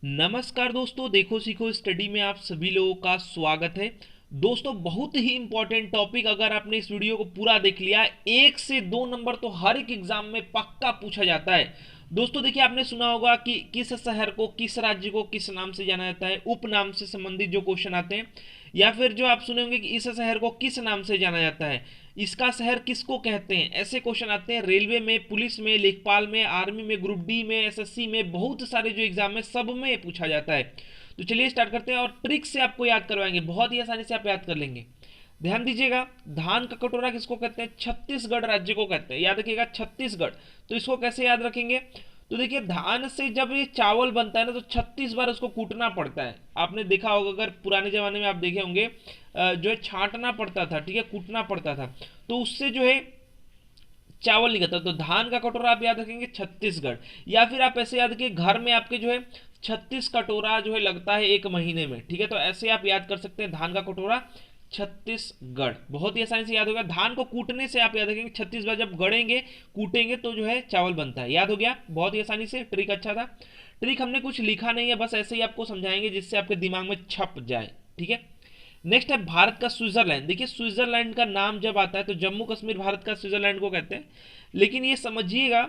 नमस्कार दोस्तों, देखो सीखो स्टडी में आप सभी लोगों का स्वागत है। दोस्तों, बहुत ही इंपॉर्टेंट टॉपिक, अगर आपने इस वीडियो को पूरा देख लिया, 1 से 2 नंबर तो हर एक एग्जाम में पक्का पूछा जाता है। दोस्तों देखिए, आपने सुना होगा कि किस शहर को, किस राज्य को किस नाम से जाना जाता है, उपनाम से संबंधित जो क्वेश्चन आते हैं, या फिर जो आप सुने होंगे कि इस शहर को किस नाम से जाना जाता है, इसका शहर किसको कहते हैं, ऐसे क्वेश्चन आते हैं रेलवे में, पुलिस में, लेखपाल में, आर्मी में, ग्रुप डी में, एसएससी में, बहुत सारे जो एग्जाम है सब में पूछा जाता है। तो चलिए स्टार्ट करते हैं और ट्रिक से आपको याद करवाएंगे, बहुत ही आसानी से आप याद कर लेंगे। ध्यान दीजिएगा, धान का कटोरा किसको कहते हैं? छत्तीसगढ़ राज्य को कहते हैं। याद रखिएगा, छत्तीसगढ़। तो इसको कैसे याद रखेंगे? तो देखिए, धान से जब ये चावल बनता है ना, तो 36 बार उसको कूटना पड़ता है। आपने देखा होगा, अगर पुराने जमाने में आप देखे होंगे, जो है छांटना पड़ता था, ठीक है, कूटना पड़ता था, तो उससे जो है चावल निकलता। तो धान का कटोरा आप याद रखेंगे छत्तीसगढ़। या फिर आप ऐसे याद रखिए, घर में आपके जो है 36 कटोरा जो है लगता है एक महीने में, ठीक है। तो ऐसे आप याद कर सकते हैं, धान का कटोरा छत्तीसगढ़, बहुत ही आसानी से याद होगा। धान को कूटने से आप याद रखेंगे 36 बार जब गड़ेंगे, कूटेंगे तो जो है चावल बनता है। याद हो गया, बहुत ही आसानी से। ट्रिक अच्छा था। ट्रिक हमने कुछ लिखा नहीं है, बस ऐसे ही आपको समझाएंगे जिससे आपके दिमाग में छप जाए, ठीक है। नेक्स्ट है भारत का स्विट्जरलैंड। देखिए, स्विट्जरलैंड का नाम जब आता है तो जम्मू कश्मीर भारत का स्विट्जरलैंड को कहते हैं, लेकिन ये समझिएगा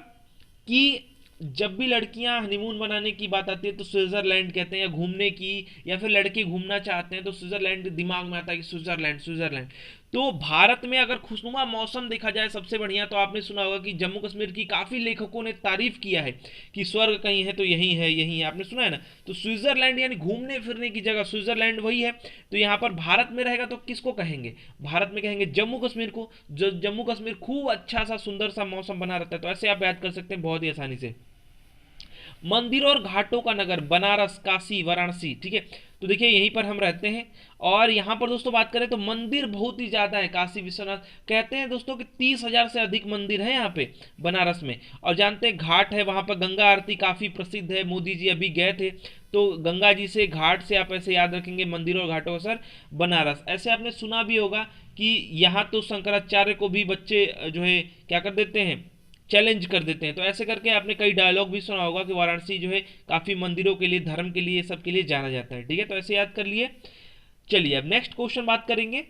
कि जब भी लड़कियां हनीमून बनाने की बात आती है तो स्विट्जरलैंड कहते हैं, या घूमने की, या फिर लड़के घूमना चाहते हैं तो स्विट्जरलैंड दिमाग में आता है कि स्विट्जरलैंड स्विट्जरलैंड। तो भारत में अगर खुशनुमा मौसम देखा जाए सबसे बढ़िया, तो आपने सुना होगा कि जम्मू कश्मीर की काफी लेखकों ने तारीफ किया है कि स्वर्ग कहीं है तो यही है, यही है, आपने सुना है ना। तो स्विट्जरलैंड यानी घूमने फिरने की जगह, स्विट्जरलैंड वही है। तो यहाँ पर भारत में रहेगा तो किसको कहेंगे? भारत में कहेंगे जम्मू कश्मीर को। जो जम्मू कश्मीर खूब अच्छा सा सुंदर सा मौसम बना रहता है। तो ऐसे आप याद कर सकते हैं बहुत ही आसानी से। मंदिर और घाटों का नगर, बनारस, काशी, वाराणसी, ठीक है। तो देखिए, यहीं पर हम रहते हैं। और यहाँ पर दोस्तों बात करें तो मंदिर बहुत ही ज़्यादा है। काशी विश्वनाथ कहते हैं दोस्तों कि 30,000 से अधिक मंदिर है यहाँ पे बनारस में। और जानते हैं, घाट है वहाँ पर, गंगा आरती काफ़ी प्रसिद्ध है, मोदी जी अभी गए थे। तो गंगा जी से, घाट से आप ऐसे याद रखेंगे, मंदिर और घाटों का सर बनारस। ऐसे आपने सुना भी होगा कि यहाँ तो शंकराचार्य को भी बच्चे जो है क्या कर देते हैं, चैलेंज कर देते हैं। तो ऐसे करके आपने कई डायलॉग भी सुना होगा कि वाराणसी जो है काफ़ी मंदिरों के लिए, धर्म के लिए, सब के लिए जाना जाता है, ठीक है। तो ऐसे याद कर लिए। चलिए अब नेक्स्ट क्वेश्चन बात करेंगे।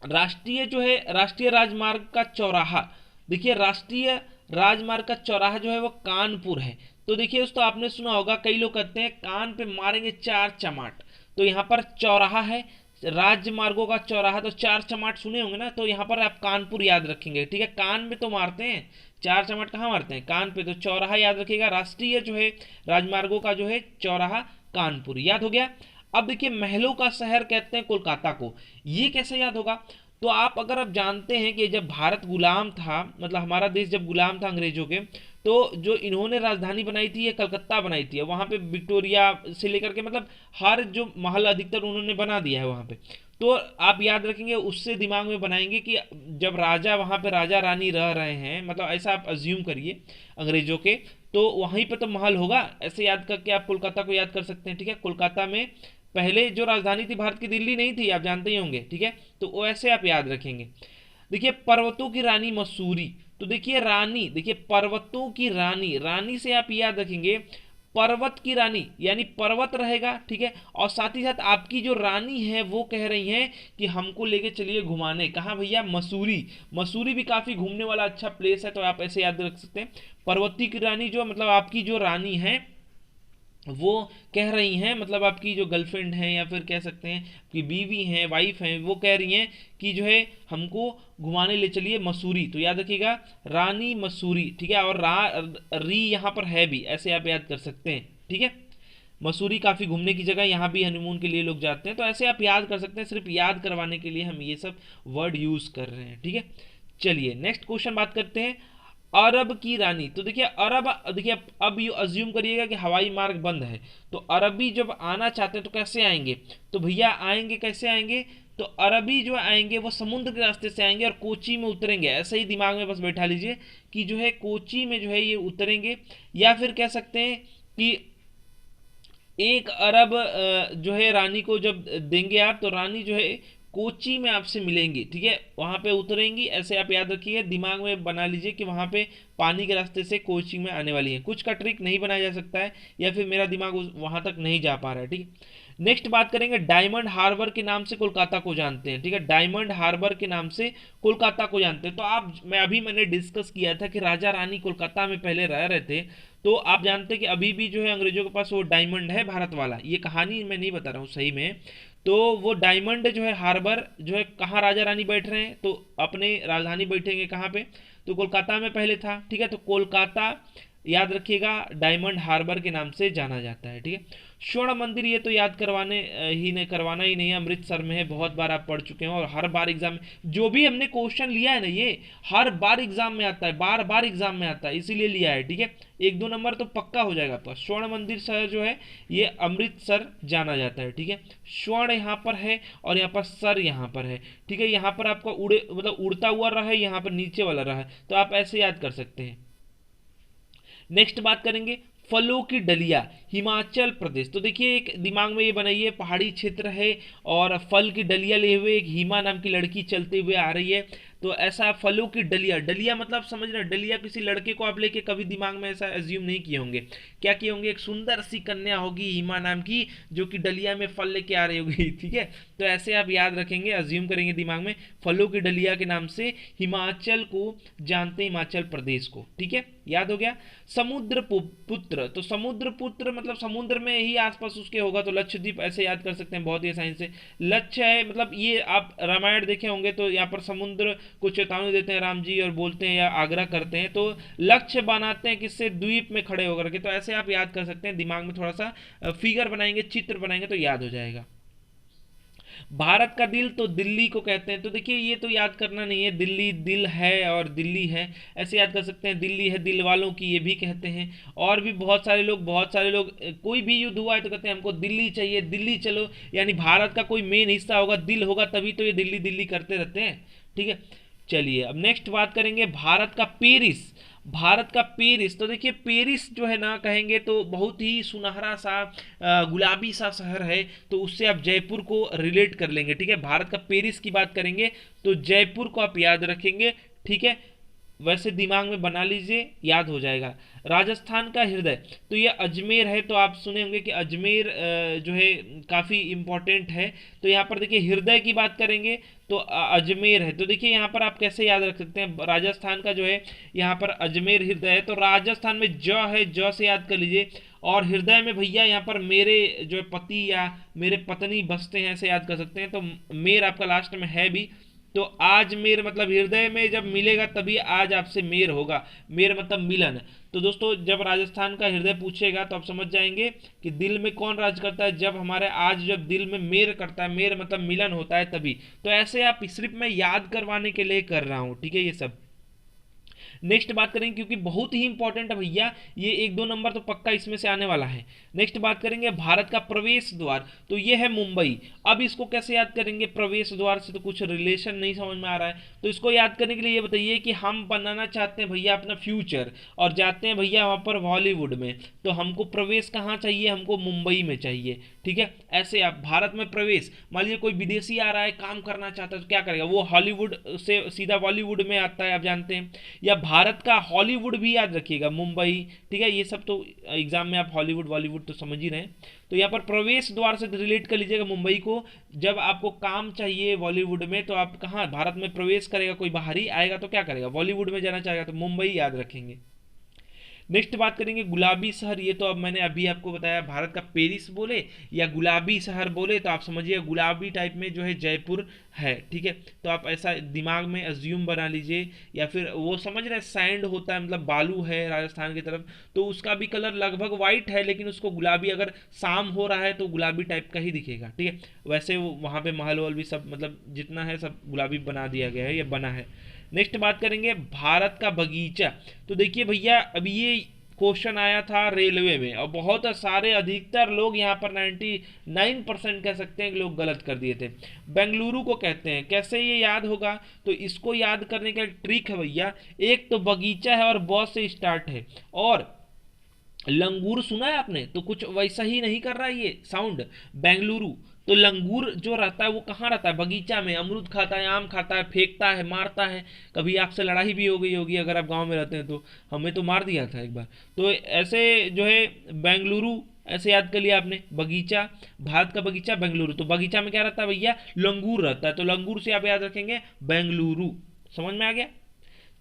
राष्ट्रीय जो है, राष्ट्रीय राजमार्ग का चौराहा। देखिए, राष्ट्रीय राजमार्ग का चौराहा जो है वो कानपुर है। तो देखिए दोस्तों, आपने सुना होगा, कई लोग कहते हैं कान पे मारेंगे 4 चमाट। तो यहाँ पर चौराहा है, राजमार्गों का चौराहा, तो 4 चमाट सुने होंगे ना। तो यहाँ पर आप कानपुर याद रखेंगे, ठीक है। कान में तो मारते हैं, 4 चमाट कहाँ मारते हैं? कान पे। तो चौराहा याद रखिएगा, राष्ट्रीय जो है राजमार्गों का जो है चौराहा कानपुर। याद हो गया। अब देखिए, महलों का शहर कहते हैं कोलकाता को। ये कैसे याद होगा? तो आप, अगर आप जानते हैं कि जब भारत गुलाम था, मतलब हमारा देश जब गुलाम था अंग्रेजों के, तो जो इन्होंने राजधानी बनाई थी ये कलकत्ता बनाई थी। वहाँ पे विक्टोरिया से लेकर के, मतलब हर जो महल अधिकतर उन्होंने बना दिया है वहाँ पे। तो आप याद रखेंगे, उससे दिमाग में बनाएंगे कि जब राजा वहाँ पे, राजा रानी रह रहे हैं, मतलब ऐसा आप अज्यूम करिए अंग्रेजों के, तो वहीं पे तो महल होगा। ऐसे याद करके आप कोलकाता को याद कर सकते हैं, ठीक है। कोलकाता में पहले जो राजधानी थी भारत की, दिल्ली नहीं थी, आप जानते ही होंगे, ठीक है। तो वैसे आप याद रखेंगे। देखिए, पर्वतों की रानी मसूरी। तो देखिए रानी, देखिए पर्वतों की रानी, रानी से आप याद रखेंगे पर्वत की रानी, यानी पर्वत रहेगा, ठीक है। और साथ ही साथ आपकी जो रानी है वो कह रही हैं कि हमको लेके चलिए घुमाने। कहाँ भैया? मसूरी। मसूरी भी काफी घूमने वाला अच्छा प्लेस है। तो आप ऐसे याद रख सकते हैं, पर्वती की रानी, जो मतलब आपकी जो रानी है वो कह रही हैं, मतलब आपकी जो गर्लफ्रेंड है, या फिर कह सकते हैं कि बीवी हैं, वाइफ हैं, वो कह रही हैं कि जो है हमको घुमाने ले चलिए मसूरी। तो याद रखिएगा, रानी मसूरी, ठीक है। और री यहाँ पर है भी, ऐसे आप याद कर सकते हैं, ठीक है। मसूरी काफ़ी घूमने की जगह, यहाँ भी हनीमून के लिए लोग जाते हैं। तो ऐसे आप याद कर सकते हैं, सिर्फ याद करवाने के लिए हम ये सब वर्ड यूज़ कर रहे हैं, ठीक है। चलिए नेक्स्ट क्वेश्चन बात करते हैं। अरब की रानी। तो देखिए अरब, देखिए अब यू अज्यूम करिएगा कि हवाई मार्ग बंद है, तो अरबी जब आना चाहते हैं तो कैसे आएंगे? तो भैया आएंगे, कैसे आएंगे? तो अरबी जो आएंगे वो समुद्र के रास्ते से आएंगे और कोची में उतरेंगे। ऐसे ही दिमाग में बस बैठा लीजिए कि जो है कोची में जो है ये उतरेंगे। या फिर कह सकते हैं कि एक अरब जो है रानी को जब देंगे आप, तो रानी जो है कोची में आपसे मिलेंगी, ठीक है, वहां पे उतरेंगी, ऐसे आप याद रखिए, दिमाग में बना लीजिए कि वहां पे पानी के रास्ते से कोची में आने वाली है। कुछ का ट्रिक नहीं बनाया जा सकता है, या फिर मेरा दिमाग वहां तक नहीं जा पा रहा है, ठीक है। नेक्स्ट बात करेंगे, डायमंड हार्बर के नाम से कोलकाता को जानते हैं, ठीक है, डायमंड हार्बर के नाम से कोलकाता को जानते हैं। तो आप मैंने डिस्कस किया था कि राजा रानी कोलकाता में पहले रह रहे थे। तो आप जानते हैं कि अभी भी जो है अंग्रेजों के पास वो डायमंड है भारत वाला, ये कहानी मैं नहीं बता रहा हूँ सही में। तो वो डायमंड जो है हार्बर जो है, कहाँ राजा रानी बैठ रहे हैं, तो अपने राजधानी बैठेंगे कहाँ पे, तो कोलकाता में पहले था, ठीक है। तो कोलकाता याद रखिएगा डायमंड हार्बर के नाम से जाना जाता है, ठीक है। स्वर्ण मंदिर, ये तो याद करवाना ही नहीं है, अमृतसर में है, बहुत बार आप पढ़ चुके हैं, और हर बार एग्जाम में जो भी हमने क्वेश्चन लिया है ना, ये हर बार एग्जाम में आता है, बार बार एग्जाम में आता है, इसीलिए लिया है, ठीक है। 1-2 नंबर तो पक्का हो जाएगा आपका। स्वर्ण मंदिर शहर जो है ये अमृतसर जाना जाता है, ठीक है। स्वर्ण यहाँ पर है और यहाँ पर सर यहाँ पर है, ठीक है। यहाँ पर आपका उड़े मतलब उड़ता हुआ रहा है, यहाँ पर नीचे वाला रहा है, तो आप ऐसे याद कर सकते हैं। नेक्स्ट बात करेंगे, फलों की डलिया, हिमाचल प्रदेश। तो देखिए एक दिमाग में ये बनाइए, पहाड़ी क्षेत्र है और फल की डलिया लिए हुए एक हिमा नाम की लड़की चलते हुए आ रही है। तो ऐसा फलों की डलिया, डलिया मतलब समझ रहे, डलिया किसी लड़के को आप लेके कभी दिमाग में ऐसा एज्यूम नहीं किए होंगे। क्या किए होंगे, एक सुंदर सी कन्या होगी हिमा नाम की, जो कि डलिया में फल लेके आ रही होगी, ठीक है। तो ऐसे आप याद रखेंगे, एज्यूम करेंगे दिमाग में, फलों की डलिया के नाम से हिमाचल को जानते, हिमाचल प्रदेश को, ठीक है, याद हो गया। समुद्र पुत्र, तो समुद्र पुत्र मतलब समुद्र में ही आसपास उसके होगा, तो लक्षद्वीप ऐसे याद कर सकते हैं, बहुत ही आसानी से। लक्ष्य है मतलब ये आप रामायण देखे होंगे, तो यहाँ पर समुद्र को चेतावनी देते हैं राम जी और बोलते हैं या आग्रह करते हैं, तो लक्ष्य बनाते हैं किससे, द्वीप में खड़े होकर के। तो ऐसे आप याद कर सकते हैं, दिमाग में थोड़ा सा फिगर बनाएंगे, चित्र बनाएंगे तो याद हो जाएगा। भारत का दिल तो दिल्ली को कहते हैं, तो देखिए ये तो याद करना नहीं है, दिल्ली दिल है और दिल्ली है, ऐसे याद कर सकते हैं। दिल्ली है दिल वालों की, ये भी कहते हैं। और भी बहुत सारे लोग कोई भी युद्ध हुआ है तो कहते हैं हमको दिल्ली चाहिए, दिल्ली चलो, यानी भारत का कोई मेन हिस्सा होगा, दिल होगा, तभी तो ये दिल्ली दिल्ली करते रहते हैं, ठीक है। चलिए अब नेक्स्ट बात करेंगे, भारत का पेरिस, भारत का पेरिस। तो देखिए पेरिस जो है ना, कहेंगे तो बहुत ही सुनहरा सा गुलाबी सा शहर है, तो उससे आप जयपुर को रिलेट कर लेंगे, ठीक है। भारत का पेरिस की बात करेंगे तो जयपुर को आप याद रखेंगे, ठीक है, वैसे दिमाग में बना लीजिए, याद हो जाएगा। राजस्थान का हृदय, तो ये अजमेर है, तो आप सुने होंगे कि अजमेर जो है काफ़ी इम्पोर्टेंट है। तो यहाँ पर देखिए हृदय की बात करेंगे तो अजमेर है। तो देखिए यहाँ पर आप कैसे याद रख सकते हैं, राजस्थान का जो है यहाँ पर अजमेर हृदय है, तो राजस्थान में ज है, ज से याद कर लीजिए। और हृदय में भैया यहाँ पर मेरे जो पति या मेरे पत्नी बसते हैं, ऐसे याद कर सकते हैं। तो मेर आपका लास्ट में है भी, तो आज मेर मतलब हृदय में जब मिलेगा तभी आज आपसे मेर होगा, मेर मतलब मिलन। तो दोस्तों जब राजस्थान का हृदय पूछेगा तो आप समझ जाएंगे कि दिल में कौन राज करता है, जब हमारे आज जब दिल में मेर करता है, मेर मतलब मिलन होता है तभी। तो ऐसे आप सिर्फ मैं याद करवाने के लिए कर रहा हूँ, ठीक है, ये सब। नेक्स्ट बात करेंगे क्योंकि बहुत ही इंपॉर्टेंट है भैया, ये 1-2 नंबर तो पक्का इसमें से आने वाला है। नेक्स्ट बात करेंगे भारत का प्रवेश द्वार, तो ये है मुंबई। अब इसको कैसे याद करेंगे, प्रवेश द्वार से तो कुछ रिलेशन नहीं समझ में आ रहा है, तो इसको याद करने के लिए ये बताइए कि हम बनाना चाहते हैं भैया अपना फ्यूचर, और जाते हैं भैया वहाँ पर हॉलीवुड में, तो हमको प्रवेश कहाँ चाहिए, हमको मुंबई में चाहिए, ठीक है। ऐसे आप भारत में प्रवेश, मान लीजिए कोई विदेशी आ रहा है काम करना चाहता है तो क्या करेगा, वो हॉलीवुड से सीधा बॉलीवुड में आता है, आप जानते हैं। या भारत का हॉलीवुड भी याद रखिएगा, मुंबई, ठीक है, ये सब तो एग्जाम में आप हॉलीवुड बॉलीवुड तो समझ ही रहे हैं। तो यहाँ पर प्रवेश द्वार से रिलेट कर लीजिएगा मुंबई को। जब आपको काम चाहिए बॉलीवुड में तो आप कहाँ भारत में प्रवेश करेगा, कोई बाहरी आएगा तो क्या करेगा, बॉलीवुड में जाना चाहेगा तो मुंबई याद रखेंगे। नेक्स्ट बात करेंगे गुलाबी शहर, ये तो अब मैंने अभी आपको बताया, भारत का पेरिस बोले या गुलाबी शहर बोले तो आप समझिए गुलाबी टाइप में जो है जयपुर है, ठीक है। तो आप ऐसा दिमाग में अज्यूम बना लीजिए, या फिर वो समझ रहे सैंड होता है मतलब बालू है राजस्थान की तरफ, तो उसका भी कलर लगभग वाइट है, लेकिन उसको गुलाबी अगर शाम हो रहा है तो गुलाबी टाइप का ही दिखेगा, ठीक है। वैसे वो वहाँ पे महल वहल भी सब मतलब जितना है सब गुलाबी बना दिया गया है या बना है। नेक्स्ट बात करेंगे भारत का बगीचा, तो देखिए भैया अभी ये क्वेश्चन आया था रेलवे में, और बहुत सारे अधिकतर लोग यहाँ पर 99% कह सकते हैं कि लोग गलत कर दिए थे। बेंगलुरु को कहते हैं, कैसे ये याद होगा, तो इसको याद करने का ट्रिक है भैया, एक तो बगीचा है और बहुत से स्टार्ट है, और लंगूर सुना है आपने? तो कुछ वैसा ही नहीं कर रहा है ये साउंड, बेंगलुरु। तो लंगूर जो रहता है वो कहाँ रहता है? बगीचा में अमरूद खाता है, आम खाता है, फेंकता है, मारता है। कभी आपसे लड़ाई भी हो गई होगी अगर आप गांव में रहते हैं तो। हमें तो मार दिया था एक बार। तो ऐसे जो है बेंगलुरु, ऐसे याद कर लिया आपने। बगीचा, भारत का बगीचा बेंगलुरु। तो बगीचा में क्या रहता है भैया? लंगूर रहता है। तो लंगूर से आप याद रखेंगे बेंगलुरु। समझ में आ गया?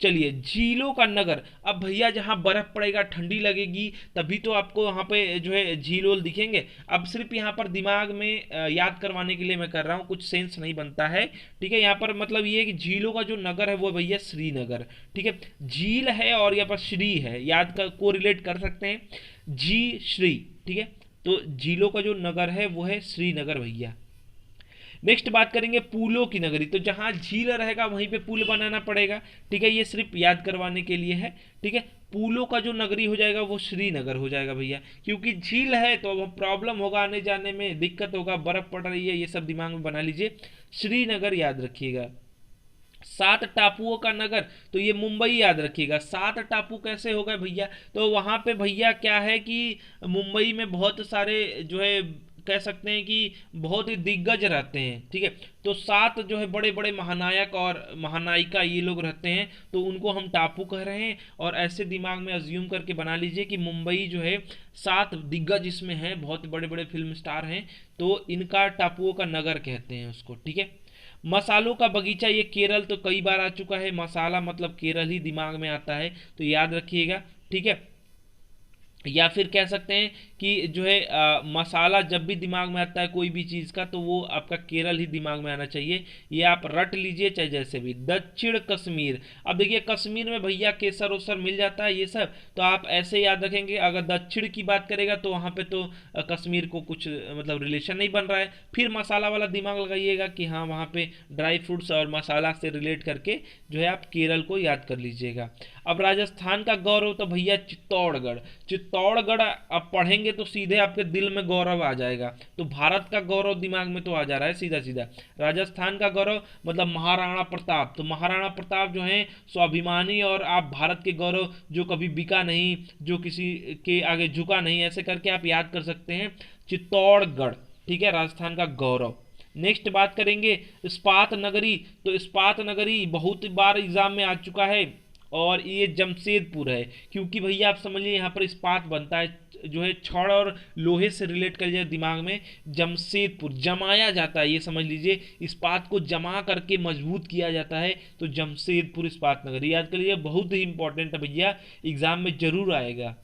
चलिए, झीलों का नगर। अब भैया जहाँ बर्फ पड़ेगा, ठंडी लगेगी, तभी तो आपको वहाँ पे जो है झील वोल दिखेंगे। अब सिर्फ यहाँ पर दिमाग में याद करवाने के लिए मैं कर रहा हूँ, कुछ सेंस नहीं बनता है। ठीक है, यहाँ पर मतलब ये है कि झीलों का जो नगर है वो भैया श्रीनगर। ठीक है, झील है और यहाँ पर श्री है, याद कर को रिलेट कर सकते हैं, जी श्री। ठीक है, तो झीलों का जो नगर है वो है श्रीनगर भैया। नेक्स्ट बात करेंगे पुलों की नगरी। तो जहां झील रहेगा वहीं पे पुल बनाना पड़ेगा। ठीक है, ये सिर्फ याद करवाने के लिए है। ठीक है, पुलों का जो नगरी हो जाएगा वो श्रीनगर हो जाएगा भैया, क्योंकि झील है तो अब प्रॉब्लम होगा, आने जाने में दिक्कत होगा, बर्फ पड़ रही है, ये सब दिमाग में बना लीजिए। श्रीनगर याद रखिएगा। सात टापुओं का नगर, तो ये मुंबई याद रखिएगा। सात टापू कैसे हो गए भैया? तो वहां पे भैया क्या है कि मुंबई में बहुत सारे जो है, कह सकते हैं कि बहुत ही दिग्गज रहते हैं। ठीक है, तो सात जो है बड़े बड़े महानायक और महानायिका ये लोग रहते हैं, तो उनको हम टापू कह रहे हैं। और ऐसे दिमाग में अज्यूम करके बना लीजिए कि मुंबई जो है सात दिग्गज इसमें हैं, बहुत बड़े बड़े फिल्म स्टार हैं, तो इनका टापुओं का नगर कहते हैं उसको। ठीक है, मसालों का बगीचा, ये केरल तो कई बार आ चुका है, मसाला मतलब केरल ही दिमाग में आता है, तो याद रखिएगा। ठीक है, या फिर कह सकते हैं कि जो है मसाला जब भी दिमाग में आता है कोई भी चीज़ का, तो वो आपका केरल ही दिमाग में आना चाहिए। ये आप रट लीजिए चाहे जैसे भी। दक्षिण कश्मीर, अब देखिए कश्मीर में भैया केसर ओसर मिल जाता है ये सब, तो आप ऐसे याद रखेंगे। अगर दक्षिण की बात करेगा तो वहाँ पे तो कश्मीर को कुछ मतलब रिलेशन नहीं बन रहा है। फिर मसाला वाला दिमाग लगाइएगा कि हाँ वहाँ पे ड्राई फ्रूट्स और मसाला से रिलेट करके जो है आप केरल को याद कर लीजिएगा। अब राजस्थान का गौरव, तो भैया चित्तौड़गढ़। चित्तौड़गढ़ आप पढ़ेंगे तो सीधे आपके दिल में गौरव आ जाएगा। तो भारत का गौरव दिमाग में तो आ जा रहा है सीधा सीधा। राजस्थान का गौरव मतलब महाराणा प्रताप। तो महाराणा प्रताप जो है स्वाभिमानी और आप भारत के गौरव, जो कभी बिका नहीं, जो किसी के आगे झुका नहीं, ऐसे करके आप याद कर सकते हैं चित्तौड़गढ़। ठीक है, राजस्थान का गौरव। नेक्स्ट बात करेंगे इस्पात नगरी। तो इस्पात नगरी बहुत बार एग्जाम में आ चुका है, और ये जमशेदपुर है, क्योंकि भैया आप समझिए यहाँ पर इस्पात बनता है, जो है छड़ और लोहे से रिलेट कर लिया दिमाग में। जमशेदपुर जमाया जाता है, ये समझ लीजिए, इस्पात को जमा करके मजबूत किया जाता है, तो जमशेदपुर इस्पात नगरी याद कर लीजिए, बहुत ही इंपॉर्टेंट है भैया, एग्जाम में जरूर आएगा।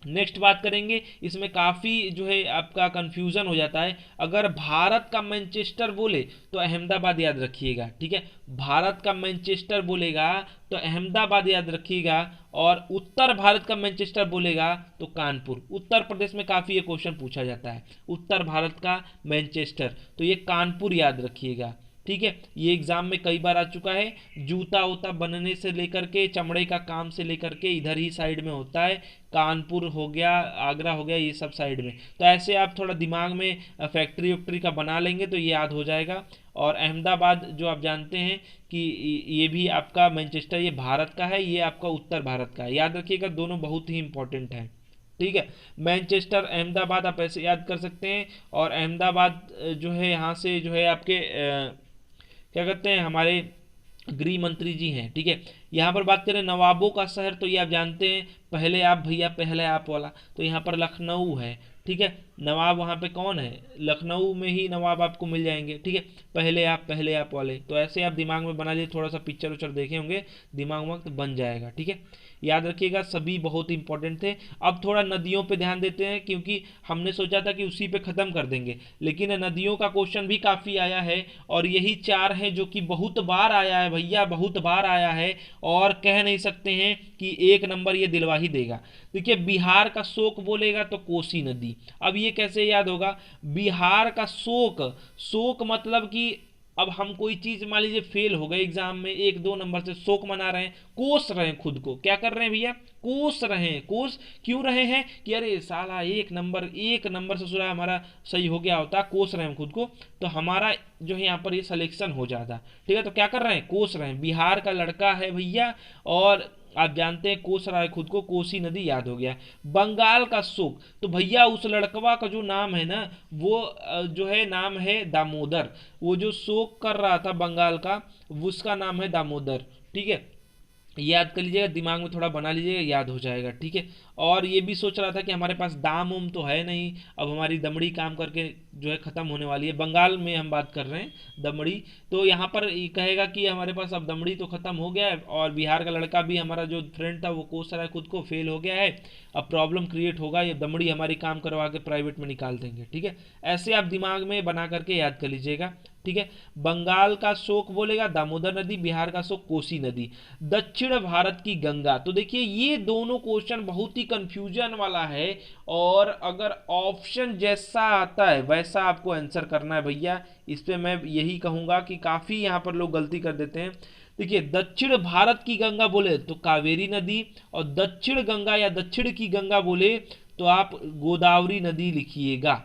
नेक्स्ट बात करेंगे, इसमें काफ़ी जो है आपका कंफ्यूजन हो जाता है। अगर भारत का मैनचेस्टर बोले तो अहमदाबाद याद रखिएगा। ठीक है, भारत का मैनचेस्टर बोलेगा तो अहमदाबाद याद रखिएगा, और उत्तर भारत का मैनचेस्टर बोलेगा तो कानपुर। उत्तर प्रदेश में काफ़ी ये क्वेश्चन पूछा जाता है, उत्तर भारत का मैनचेस्टर, तो ये कानपुर याद रखिएगा। ठीक है, ये एग्जाम में कई बार आ चुका है। जूता वूता बनने से लेकर के, चमड़े का काम से लेकर के इधर ही साइड में होता है। कानपुर हो गया, आगरा हो गया, ये सब साइड में। तो ऐसे आप थोड़ा दिमाग में फैक्ट्री वैक्ट्री का बना लेंगे तो ये याद हो जाएगा। और अहमदाबाद जो आप जानते हैं कि ये भी आपका मैनचेस्टर, ये भारत का है, ये आपका उत्तर भारत का है, याद रखिएगा, दोनों बहुत ही इंपॉर्टेंट हैं। ठीक है, मैनचेस्टर अहमदाबाद आप ऐसे याद कर सकते हैं। और अहमदाबाद जो है यहाँ से जो है आपके क्या कहते हैं, हमारे गृह मंत्री जी हैं। ठीक है, यहाँ पर बात करें नवाबों का शहर, तो ये आप जानते हैं, पहले आप भैया, पहले आप वाला, तो यहाँ पर लखनऊ है। ठीक है, नवाब वहाँ पे कौन है? लखनऊ में ही नवाब आपको मिल जाएंगे। ठीक है, पहले आप वाले, तो ऐसे आप दिमाग में बना लीजिए, थोड़ा सा पिक्चर उच्चर देखे होंगे, दिमाग वक्त बन जाएगा। ठीक है, याद रखिएगा, सभी बहुत इंपॉर्टेंट थे। अब थोड़ा नदियों पे ध्यान देते हैं, क्योंकि हमने सोचा था कि उसी पे ख़त्म कर देंगे, लेकिन नदियों का क्वेश्चन भी काफ़ी आया है, और यही चार है जो कि बहुत बार आया है भैया, बहुत बार आया है, और कह नहीं सकते हैं कि एक नंबर ये दिलवा ही देगा। देखिए, बिहार का शोक बोलेगा तो कोसी नदी। अब ये कैसे याद होगा? बिहार का शोक, शोक मतलब कि अब हम कोई चीज मान लीजिए फेल हो गए एग्जाम में, एक दो नंबर से, शोक मना रहे हैं, कोस रहे हैं खुद को, क्या कर रहे हैं भैया? कोस रहे हैं। कोस क्यों रहे हैं? कि अरे साला एक नंबर से सुना हमारा सही हो गया होता, कोस रहे हैं खुद को, तो हमारा जो है यहाँ पर ये सिलेक्शन हो जाता। ठीक है, तो क्या कर रहे हैं? कोस रहे हैं। बिहार का लड़का है भैया, और आप जानते हैं कोस रहा है खुद को, कोसी नदी याद हो गया। बंगाल का शोक, तो भैया उस लड़कवा का जो नाम है ना वो जो है नाम है दामोदर। वो जो शोक कर रहा था बंगाल का, उसका नाम है दामोदर। ठीक है, याद कर लीजिएगा, दिमाग में थोड़ा बना लीजिएगा, याद हो जाएगा। ठीक है, और ये भी सोच रहा था कि हमारे पास दाम उम तो है नहीं, अब हमारी दमड़ी काम करके जो है ख़त्म होने वाली है। बंगाल में हम बात कर रहे हैं दमड़ी, तो यहाँ पर ये कहेगा कि हमारे पास अब दमड़ी तो ख़त्म हो गया है, और बिहार का लड़का भी हमारा जो फ्रेंड था वो कोस रहा है खुद को, फेल हो गया है। अब प्रॉब्लम क्रिएट होगा, ये दमड़ी हमारी काम करवा के प्राइवेट में निकाल देंगे। ठीक है, ऐसे आप दिमाग में बना करके याद कर लीजिएगा। ठीक है, बंगाल का शोक बोलेगा दामोदर नदी, बिहार का शोक कोसी नदी। दक्षिण भारत की गंगा, तो देखिए ये दोनों क्वेश्चन बहुत ही कंफ्यूजन वाला है, और अगर ऑप्शन जैसा आता है वैसा आपको आंसर करना है भैया। इस पे मैं यही कहूंगा कि काफी यहाँ पर लोग गलती कर देते हैं। देखिए दक्षिण भारत की गंगा बोले तो कावेरी नदी, और दक्षिण गंगा या दक्षिण की गंगा बोले तो आप गोदावरी नदी लिखिएगा।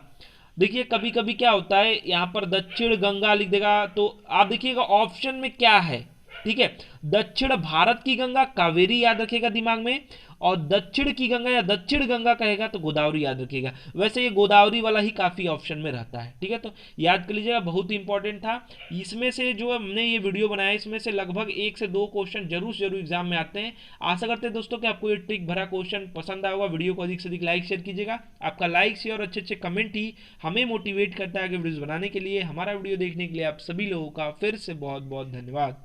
देखिए कभी कभी क्या होता है यहाँ पर दक्षिण गंगा लिख देगा, तो आप देखिएगा ऑप्शन में क्या है। ठीक है, दक्षिण भारत की गंगा कावेरी याद रखेगा दिमाग में, और दक्षिण की गंगा या दक्षिण गंगा कहेगा तो गोदावरी याद रखेगा। वैसे ये गोदावरी वाला ही काफी ऑप्शन में रहता है। ठीक है, तो याद कर लीजिएगा, बहुत ही इंपॉर्टेंट था। इसमें से जो हमने ये वीडियो बनाया इसमें से लगभग 1 से 2 क्वेश्चन जरूर से जरूर एग्जाम में आते हैं। आशा करते हैं दोस्तों कि आपको ये ट्रिक भरा क्वेश्चन पसंद आया होगा। वीडियो को अधिक से अधिक लाइक शेयर कीजिएगा, आपका लाइक शेयर और अच्छे अच्छे कमेंट ही हमें मोटिवेट करता है आगे वीडियोस बनाने के लिए। हमारा वीडियो देखने के लिए आप सभी लोगों का फिर से बहुत बहुत धन्यवाद।